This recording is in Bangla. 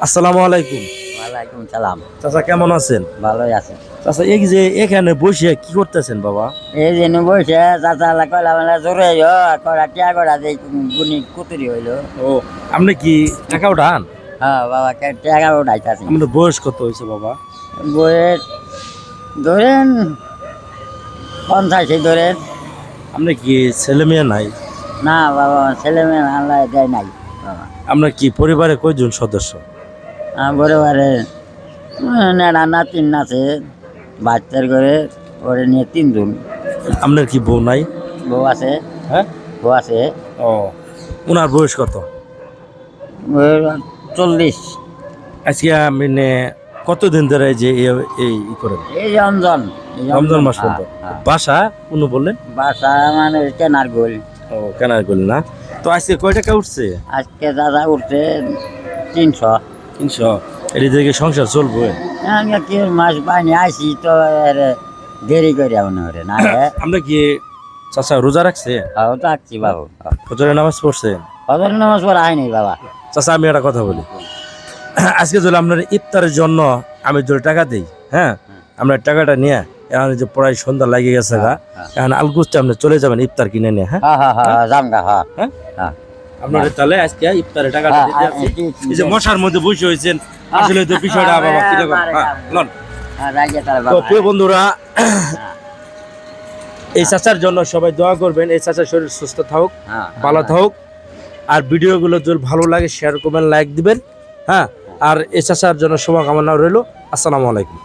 আসসালামু আলাইকুম। ওয়ালাইকুম সালাম। চাচা কেমন আছেন? ভালোই আছে। চাচা এই যে এখানে বসে কি করতেছেন বাবা? এই যে বসে চাচা কইলা মানে জোরে করা টিয়া করা যে গুনি কুতুরি হইলো। ও আপনি কি টাকা উঠান? হ্যাঁ বাবা টিয়া উঠাইতাছি। আপনার বয়স কত হয়েছে বাবা? বইয়ের ধরেন 50 ধরেন। আপনি কি ছেলে মেয়ে নাই? না বাবা ছেলে মেয়ে আল্লাহ দেয় নাই বাবা। আপনার কি পরিবারে কয়জন সদস্য? পরিবারে নেড়া নাতিন আছে বাচ্চার ঘরে ওরে নিয়ে 3 জন। আপনার কি বউ নাই? বউ আছে। হ্যাঁ বউ আছে। ও ওনার বয়স কত? বউয়ের 40। আজকে আপনি কতদিন ধরে যে এই করেন? এই রমজান। রমজান মাস পর্যন্ত। বাসা কোনো বললেন? বাসা মানে কেনার গোল। ও কেনার করলেন না? তো আজকে কয় টাকা উঠছে? আজকে দাদা উঠছে 300। 300। এটি থেকে সংসার চলবে? আমি কি মাছ পাইনি আইসি তো দেরি করে মনে করে না। আমরা কি চাচা রোজা রাখছে? তাও তো আসছি বাবু। ফজরের নামাজ পড়ছেন? ফজর নামাজ পড়া হয়নি বাবা। চাচা আমি একটা কথা বলি, আজকে যদি আপনার ইফতারের জন্য আমি যদি টাকা দিই, হ্যাঁ আমরা টাকাটা নিয়ে এখন যে প্রায় সন্ধ্যা লাগিয়ে গেছে গা, এখন আলগুস্তে আপনি চলে যাবেন ইফতার কিনে নিয়ে। হ্যাঁ হ্যাঁ হ্যাঁ হ্যাঁ জামগা হ্যাঁ হ্যাঁ হ্যাঁ। আপনার তাহলে আজকে ইফতারের টাকাটা দিতে আসছি। এই যে মশার মধ্যে বসে হয়েছেন, আসলে তো বিষয়টা বাবা কিরকম। লন তো প্রিয় বন্ধুরা, এই চাচার জন্য সবাই দোয়া করবেন, এই চাচার শরীর সুস্থ থাকুক, ভালো থাকুক। আর ভিডিওগুলো যদি ভালো লাগে শেয়ার করবেন, লাইক দিবেন। হ্যাঁ আর এই চাচার জন্য শুভকামনা রইল। আসসালামু আলাইকুম।